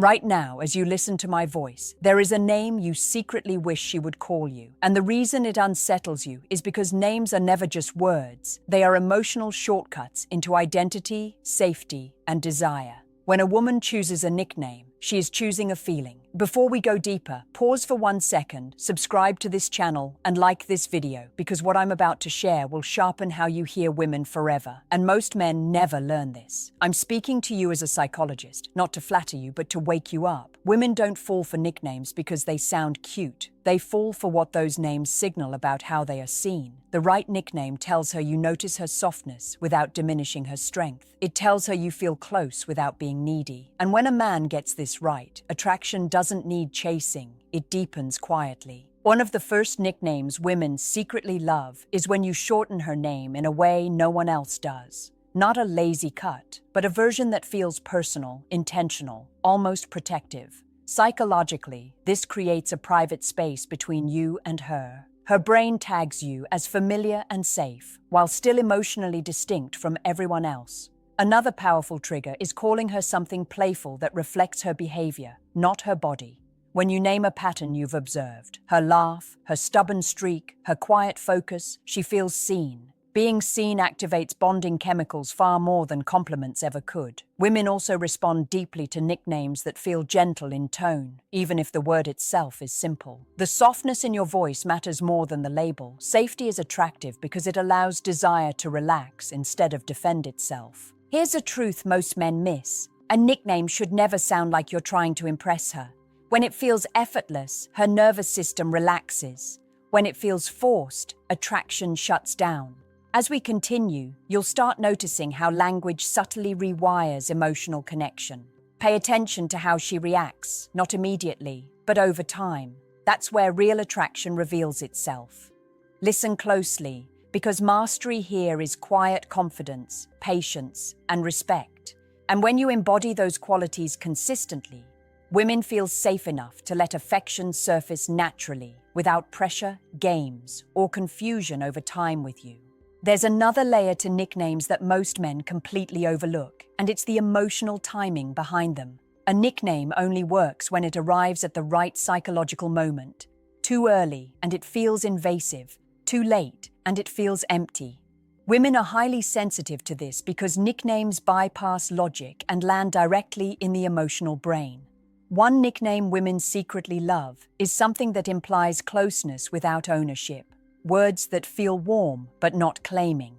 Right now, as you listen to my voice, there is a name you secretly wish she would call you. And the reason it unsettles you is because names are never just words. They are emotional shortcuts into identity, safety, and desire. When a woman chooses a nickname, she is choosing a feeling. Before we go deeper, pause for 1 second, subscribe to this channel, and like this video, because what I'm about to share will sharpen how you hear women forever. And most men never learn this. I'm speaking to you as a psychologist, not to flatter you, but to wake you up. Women don't fall for nicknames because they sound cute. They fall for what those names signal about how they are seen. The right nickname tells her you notice her softness without diminishing her strength. It tells her you feel close without being needy. And when a man gets this right, attraction doesn't need chasing, it deepens quietly. One of the first nicknames women secretly love is when you shorten her name in a way no one else does. Not a lazy cut, but a version that feels personal, intentional, almost protective. Psychologically, this creates a private space between you and her. Her brain tags you as familiar and safe, while still emotionally distinct from everyone else. Another powerful trigger is calling her something playful that reflects her behavior, not her body. When you name a pattern you've observed, her laugh, her stubborn streak, her quiet focus, she feels seen. Being seen activates bonding chemicals far more than compliments ever could. Women also respond deeply to nicknames that feel gentle in tone, even if the word itself is simple. The softness in your voice matters more than the label. Safety is attractive because it allows desire to relax instead of defend itself. Here's a truth most men miss. A nickname should never sound like you're trying to impress her. When it feels effortless, her nervous system relaxes. When it feels forced, attraction shuts down. As we continue, you'll start noticing how language subtly rewires emotional connection. Pay attention to how she reacts, not immediately, but over time. That's where real attraction reveals itself. Listen closely, because mastery here is quiet confidence, patience, and respect. And when you embody those qualities consistently, women feel safe enough to let affection surface naturally, without pressure, games, or confusion over time with you. There's another layer to nicknames that most men completely overlook, and it's the emotional timing behind them. A nickname only works when it arrives at the right psychological moment. Too early, and it feels invasive. Too late, and it feels empty. Women are highly sensitive to this because nicknames bypass logic and land directly in the emotional brain. One nickname women secretly love is something that implies closeness without ownership. Words that feel warm but not claiming.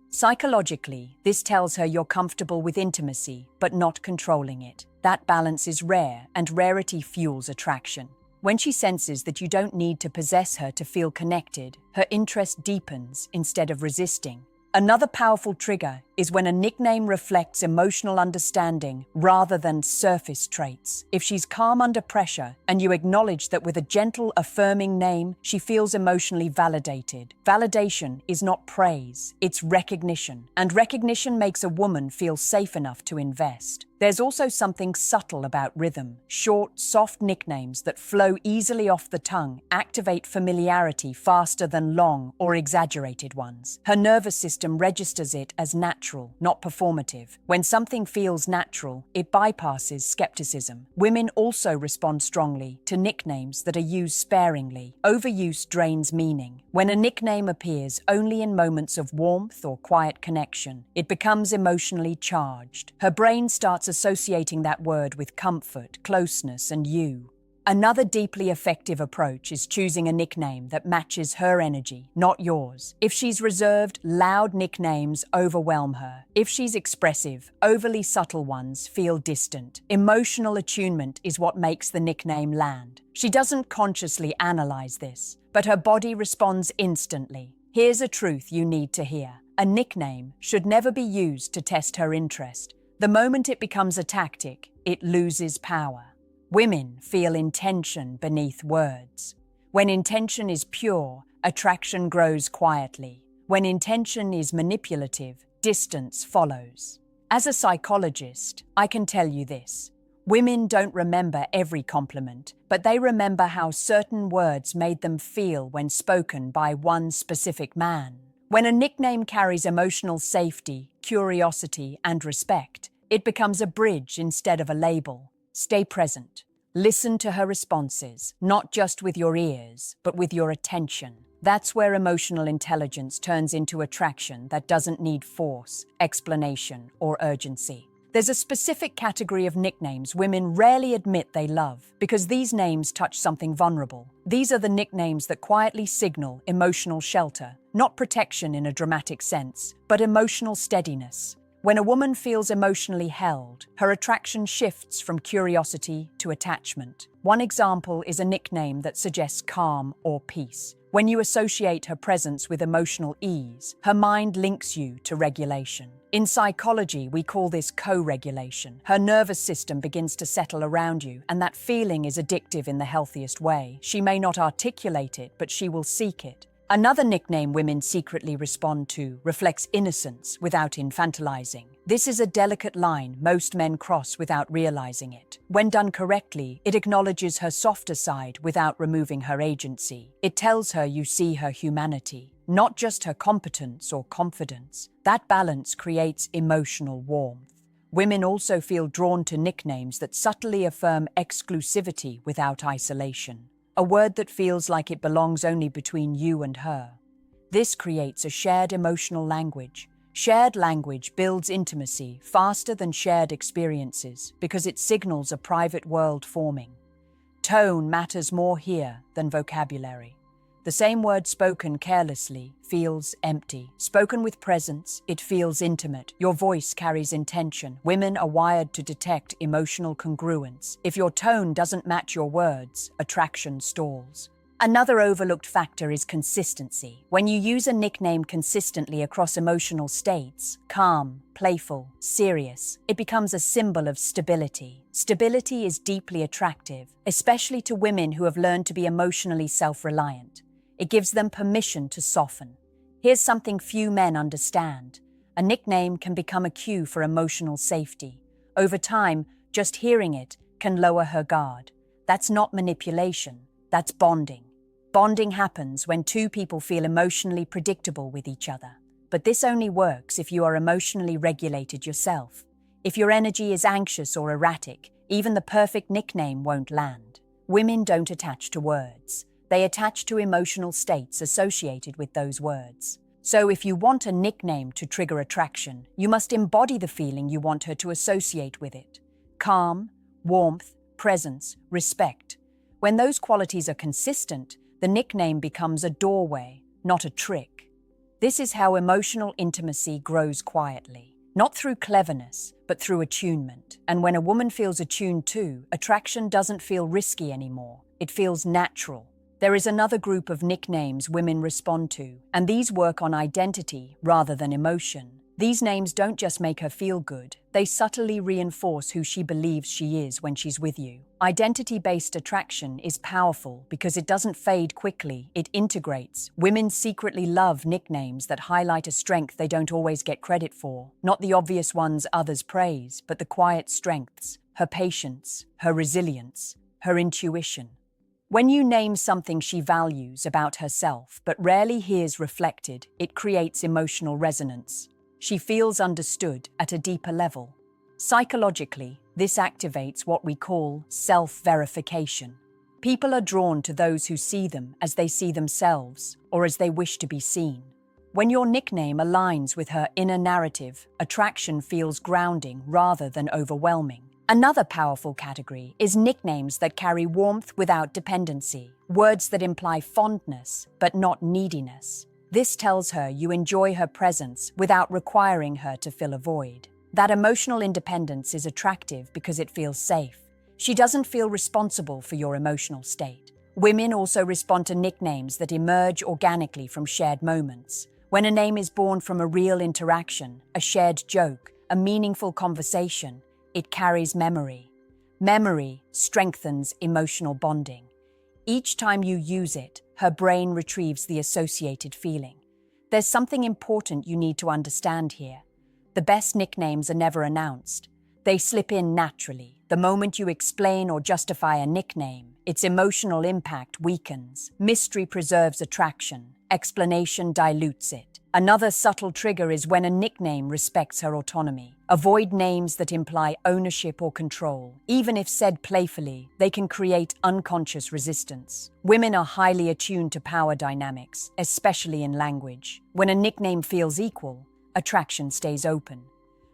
Psychologically, this tells her you're comfortable with intimacy but not controlling it. That balance is rare, and rarity fuels attraction. When she senses that you don't need to possess her to feel connected, her interest deepens instead of resisting. Another powerful trigger is when a nickname reflects emotional understanding rather than surface traits. If she's calm under pressure and you acknowledge that with a gentle, affirming name, she feels emotionally validated. Validation is not praise, it's recognition. And recognition makes a woman feel safe enough to invest. There's also something subtle about rhythm. Short, soft nicknames that flow easily off the tongue activate familiarity faster than long or exaggerated ones. Her nervous system registers it as natural, not performative. When something feels natural, it bypasses skepticism. Women also respond strongly to nicknames that are used sparingly. Overuse drains meaning. When a nickname appears only in moments of warmth or quiet connection, it becomes emotionally charged. Her brain starts associating that word with comfort, closeness, and you. Another deeply effective approach is choosing a nickname that matches her energy, not yours. If she's reserved, loud nicknames overwhelm her. If she's expressive, overly subtle ones feel distant. Emotional attunement is what makes the nickname land. She doesn't consciously analyze this, but her body responds instantly. Here's a truth you need to hear. A nickname should never be used to test her interest. The moment it becomes a tactic, it loses power. Women feel intention beneath words. When intention is pure, attraction grows quietly. When intention is manipulative, distance follows. As a psychologist, I can tell you this. Women don't remember every compliment, but they remember how certain words made them feel when spoken by one specific man. When a nickname carries emotional safety, curiosity, and respect, it becomes a bridge instead of a label. Stay present. Listen to her responses, not just with your ears, but with your attention. That's where emotional intelligence turns into attraction that doesn't need force, explanation, or urgency. There's a specific category of nicknames women rarely admit they love, because these names touch something vulnerable. These are the nicknames that quietly signal emotional shelter, not protection in a dramatic sense, but emotional steadiness. When a woman feels emotionally held, her attraction shifts from curiosity to attachment. One example is a nickname that suggests calm or peace. When you associate her presence with emotional ease, her mind links you to regulation. In psychology, we call this co-regulation. Her nervous system begins to settle around you, and that feeling is addictive in the healthiest way. She may not articulate it, but she will seek it. Another nickname women secretly respond to reflects innocence without infantilizing. This is a delicate line most men cross without realizing it. When done correctly, it acknowledges her softer side without removing her agency. It tells her you see her humanity, not just her competence or confidence. That balance creates emotional warmth. Women also feel drawn to nicknames that subtly affirm exclusivity without isolation. A word that feels like it belongs only between you and her. This creates a shared emotional language. Shared language builds intimacy faster than shared experiences because it signals a private world forming. Tone matters more here than vocabulary. The same word spoken carelessly feels empty. Spoken with presence, it feels intimate. Your voice carries intention. Women are wired to detect emotional congruence. If your tone doesn't match your words, attraction stalls. Another overlooked factor is consistency. When you use a nickname consistently across emotional states, calm, playful, serious, it becomes a symbol of stability. Stability is deeply attractive, especially to women who have learned to be emotionally self-reliant. It gives them permission to soften. Here's something few men understand. A nickname can become a cue for emotional safety. Over time, just hearing it can lower her guard. That's not manipulation, that's bonding. Bonding happens when two people feel emotionally predictable with each other. But this only works if you are emotionally regulated yourself. If your energy is anxious or erratic, even the perfect nickname won't land. Women don't attach to words. They attach to emotional states associated with those words. So if you want a nickname to trigger attraction, you must embody the feeling you want her to associate with it. Calm, warmth, presence, respect. When those qualities are consistent, the nickname becomes a doorway, not a trick. This is how emotional intimacy grows quietly, not through cleverness, but through attunement. And when a woman feels attuned too, attraction doesn't feel risky anymore. It feels natural. There is another group of nicknames women respond to, and these work on identity rather than emotion. These names don't just make her feel good, they subtly reinforce who she believes she is when she's with you. Identity-based attraction is powerful because it doesn't fade quickly, it integrates. Women secretly love nicknames that highlight a strength they don't always get credit for. Not the obvious ones others praise, but the quiet strengths, her patience, her resilience, her intuition. When you name something she values about herself but rarely hears reflected, it creates emotional resonance. She feels understood at a deeper level. Psychologically, this activates what we call self-verification. People are drawn to those who see them as they see themselves, or as they wish to be seen. When your nickname aligns with her inner narrative, attraction feels grounding rather than overwhelming. Another powerful category is nicknames that carry warmth without dependency, words that imply fondness but not neediness. This tells her you enjoy her presence without requiring her to fill a void. That emotional independence is attractive because it feels safe. She doesn't feel responsible for your emotional state. Women also respond to nicknames that emerge organically from shared moments. When a name is born from a real interaction, a shared joke, a meaningful conversation, it carries memory. Memory strengthens emotional bonding. Each time you use it, her brain retrieves the associated feeling. There's something important you need to understand here. The best nicknames are never announced. They slip in naturally. The moment you explain or justify a nickname, its emotional impact weakens. Mystery preserves attraction. Explanation dilutes it. Another subtle trigger is when a nickname respects her autonomy. Avoid names that imply ownership or control. Even if said playfully, they can create unconscious resistance. Women are highly attuned to power dynamics, especially in language. When a nickname feels equal, attraction stays open.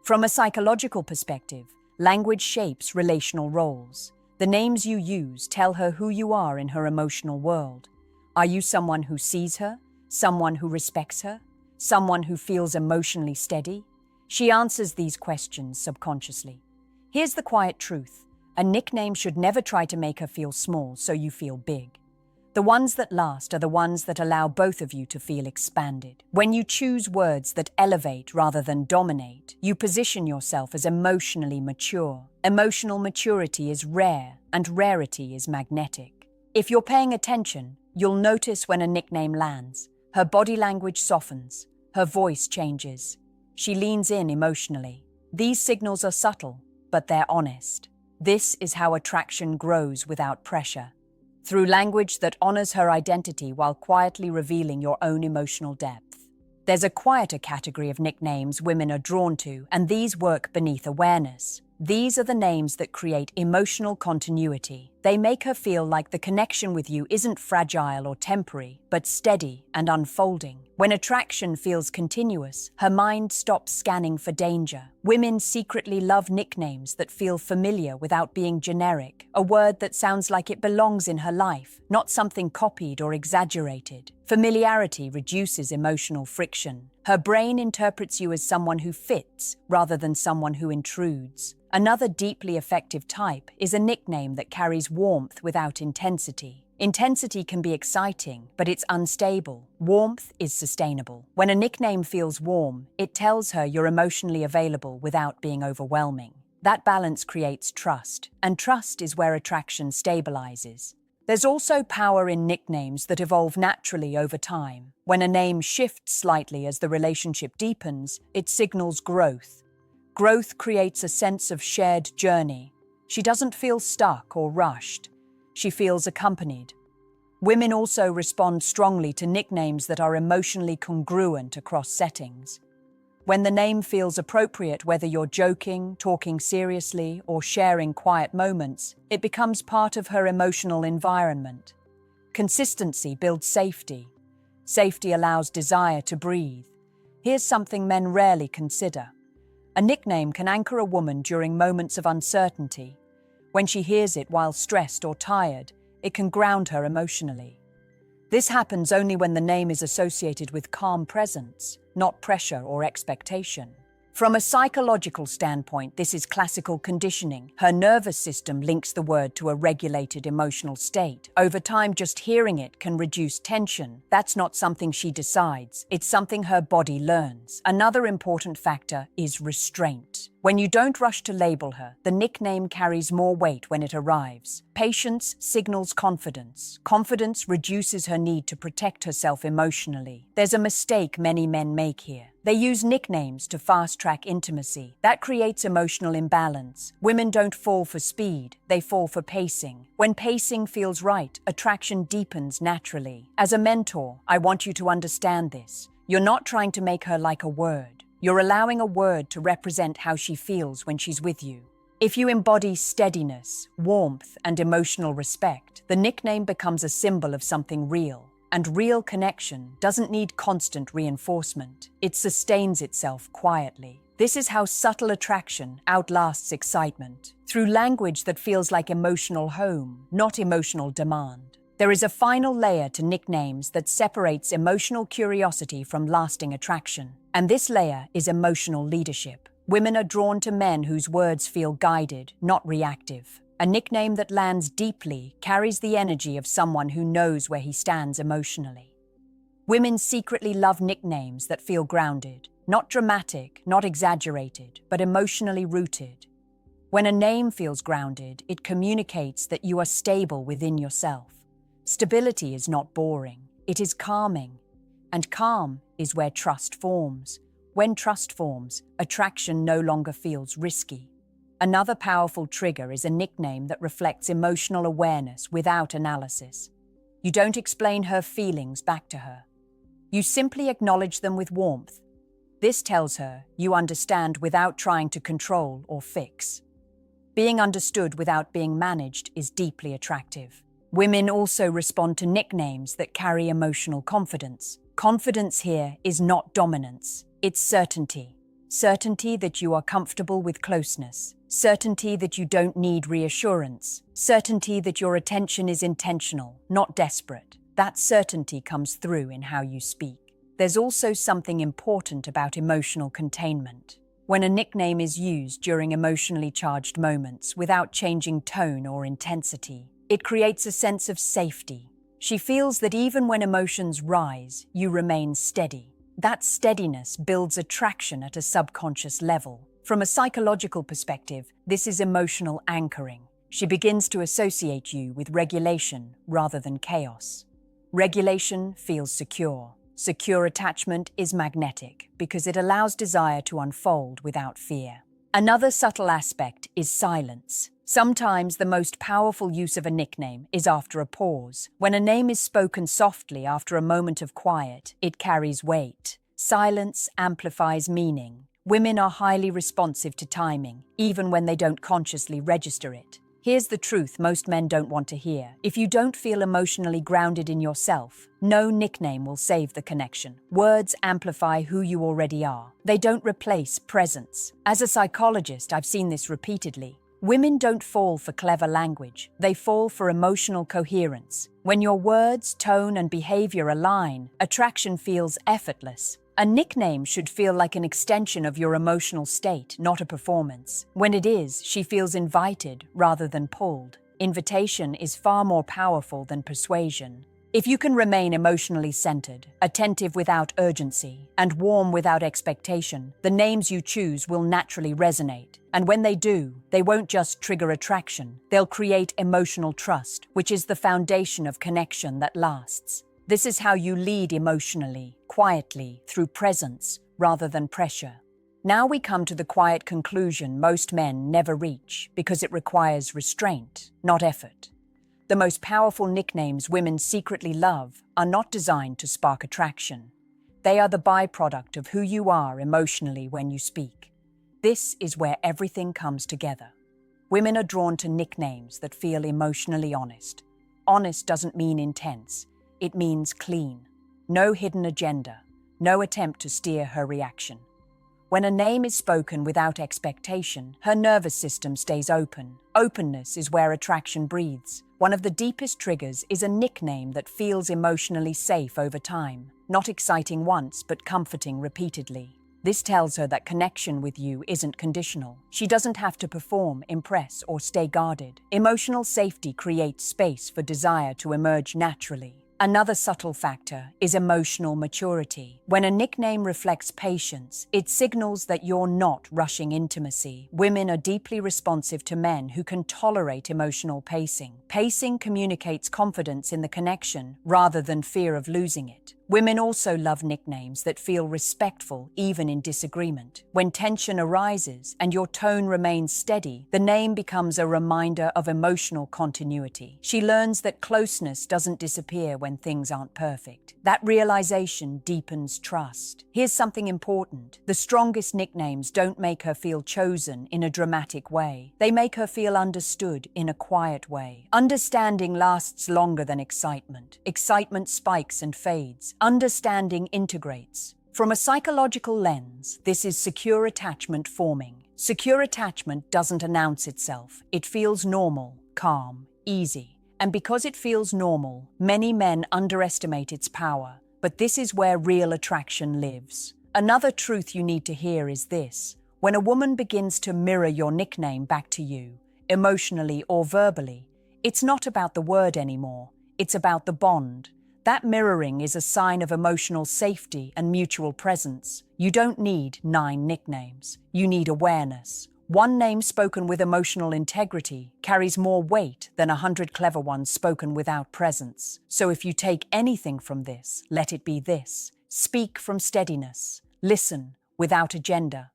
From a psychological perspective, language shapes relational roles. The names you use tell her who you are in her emotional world. Are you someone who sees her? Someone who respects her? Someone who feels emotionally steady? She answers these questions subconsciously. Here's the quiet truth. A nickname should never try to make her feel small so you feel big. The ones that last are the ones that allow both of you to feel expanded. When you choose words that elevate rather than dominate, you position yourself as emotionally mature. Emotional maturity is rare, and rarity is magnetic. If you're paying attention, you'll notice when a nickname lands. Her body language softens. Her voice changes. She leans in emotionally. These signals are subtle, but they're honest. This is how attraction grows without pressure. Through language that honors her identity while quietly revealing your own emotional depth. There's a quieter category of nicknames women are drawn to, and these work beneath awareness. These are the names that create emotional continuity. They make her feel like the connection with you isn't fragile or temporary, but steady and unfolding. When attraction feels continuous, her mind stops scanning for danger. Women secretly love nicknames that feel familiar without being generic, a word that sounds like it belongs in her life, not something copied or exaggerated. Familiarity reduces emotional friction. Her brain interprets you as someone who fits rather than someone who intrudes. Another deeply effective type is a nickname that carries warmth without intensity. Intensity can be exciting, but it's unstable. Warmth is sustainable. When a nickname feels warm, it tells her you're emotionally available without being overwhelming. That balance creates trust, and trust is where attraction stabilizes. There's also power in nicknames that evolve naturally over time. When a name shifts slightly as the relationship deepens, it signals growth. Growth creates a sense of shared journey. She doesn't feel stuck or rushed. She feels accompanied. Women also respond strongly to nicknames that are emotionally congruent across settings. When the name feels appropriate, whether you're joking, talking seriously, or sharing quiet moments, it becomes part of her emotional environment. Consistency builds safety. Safety allows desire to breathe. Here's something men rarely consider. A nickname can anchor a woman during moments of uncertainty. When she hears it while stressed or tired, it can ground her emotionally. This happens only when the name is associated with calm presence, not pressure or expectation. From a psychological standpoint, this is classical conditioning. Her nervous system links the word to a regulated emotional state. Over time, just hearing it can reduce tension. That's not something she decides. It's something her body learns. Another important factor is restraint. When you don't rush to label her, the nickname carries more weight when it arrives. Patience signals confidence. Confidence reduces her need to protect herself emotionally. There's a mistake many men make here. They use nicknames to fast-track intimacy. That creates emotional imbalance. Women don't fall for speed, they fall for pacing. When pacing feels right, attraction deepens naturally. As a mentor, I want you to understand this. You're not trying to make her like a word. You're allowing a word to represent how she feels when she's with you. If you embody steadiness, warmth, and emotional respect, the nickname becomes a symbol of something real. And real connection doesn't need constant reinforcement. It sustains itself quietly. This is how subtle attraction outlasts excitement, through language that feels like emotional home, not emotional demand. There is a final layer to nicknames that separates emotional curiosity from lasting attraction. And this layer is emotional leadership. Women are drawn to men whose words feel guided, not reactive. A nickname that lands deeply carries the energy of someone who knows where he stands emotionally. Women secretly love nicknames that feel grounded, not dramatic, not exaggerated, but emotionally rooted. When a name feels grounded, it communicates that you are stable within yourself. Stability is not boring, it is calming. And calm is where trust forms. When trust forms, attraction no longer feels risky. Another powerful trigger is a nickname that reflects emotional awareness without analysis. You don't explain her feelings back to her. You simply acknowledge them with warmth. This tells her you understand without trying to control or fix. Being understood without being managed is deeply attractive. Women also respond to nicknames that carry emotional confidence. Confidence here is not dominance, it's certainty. Certainty that you are comfortable with closeness. Certainty that you don't need reassurance. Certainty that your attention is intentional, not desperate. That certainty comes through in how you speak. There's also something important about emotional containment. When a nickname is used during emotionally charged moments without changing tone or intensity, it creates a sense of safety. She feels that even when emotions rise, you remain steady. That steadiness builds attraction at a subconscious level. From a psychological perspective, this is emotional anchoring. She begins to associate you with regulation rather than chaos. Regulation feels secure. Secure attachment is magnetic because it allows desire to unfold without fear. Another subtle aspect is silence. Sometimes the most powerful use of a nickname is after a pause. When a name is spoken softly after a moment of quiet, it carries weight. Silence amplifies meaning. Women are highly responsive to timing, even when they don't consciously register it. Here's the truth most men don't want to hear. If you don't feel emotionally grounded in yourself, no nickname will save the connection. Words amplify who you already are. They don't replace presence. As a psychologist, I've seen this repeatedly. Women don't fall for clever language. They fall for emotional coherence. When your words, tone, and behavior align, attraction feels effortless. A nickname should feel like an extension of your emotional state, not a performance. When it is, she feels invited rather than pulled. Invitation is far more powerful than persuasion. If you can remain emotionally centered, attentive without urgency, and warm without expectation, the names you choose will naturally resonate. And when they do, they won't just trigger attraction, they'll create emotional trust, which is the foundation of connection that lasts. This is how you lead emotionally, quietly, through presence, rather than pressure. Now we come to the quiet conclusion most men never reach, because it requires restraint, not effort. The most powerful nicknames women secretly love are not designed to spark attraction. They are the byproduct of who you are emotionally when you speak. This is where everything comes together. Women are drawn to nicknames that feel emotionally honest. Honest doesn't mean intense. It means clean. No hidden agenda. No attempt to steer her reaction. When a name is spoken without expectation, her nervous system stays open. Openness is where attraction breathes. One of the deepest triggers is a nickname that feels emotionally safe over time. Not exciting once, but comforting repeatedly. This tells her that connection with you isn't conditional. She doesn't have to perform, impress, or stay guarded. Emotional safety creates space for desire to emerge naturally. Another subtle factor is emotional maturity. When a nickname reflects patience, it signals that you're not rushing intimacy. Women are deeply responsive to men who can tolerate emotional pacing. Pacing communicates confidence in the connection rather than fear of losing it. Women also love nicknames that feel respectful even in disagreement. When tension arises and your tone remains steady, the name becomes a reminder of emotional continuity. She learns that closeness doesn't disappear when things aren't perfect. That realization deepens trust. Here's something important. The strongest nicknames don't make her feel chosen in a dramatic way. They make her feel understood in a quiet way. Understanding lasts longer than excitement. Excitement spikes and fades. Understanding integrates. From a psychological lens, this is secure attachment forming. Secure attachment doesn't announce itself. It feels normal, calm, easy. And because it feels normal, many men underestimate its power. But this is where real attraction lives. Another truth you need to hear is this. When a woman begins to mirror your nickname back to you, emotionally or verbally, it's not about the word anymore. It's about the bond. That mirroring is a sign of emotional safety and mutual presence. You don't need 9 nicknames. You need awareness. One name spoken with emotional integrity carries more weight than 100 clever ones spoken without presence. So if you take anything from this, let it be this. Speak from steadiness. Listen without agenda.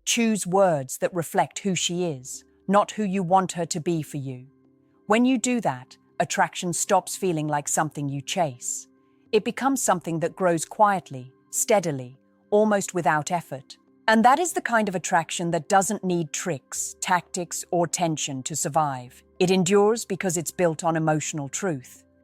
Choose words that reflect who she is, not who you want her to be for you. When you do that, attraction stops feeling like something you chase. It becomes something that grows quietly, steadily, almost without effort. And that is the kind of attraction that doesn't need tricks, tactics, or tension to survive. It endures because it's built on emotional truth.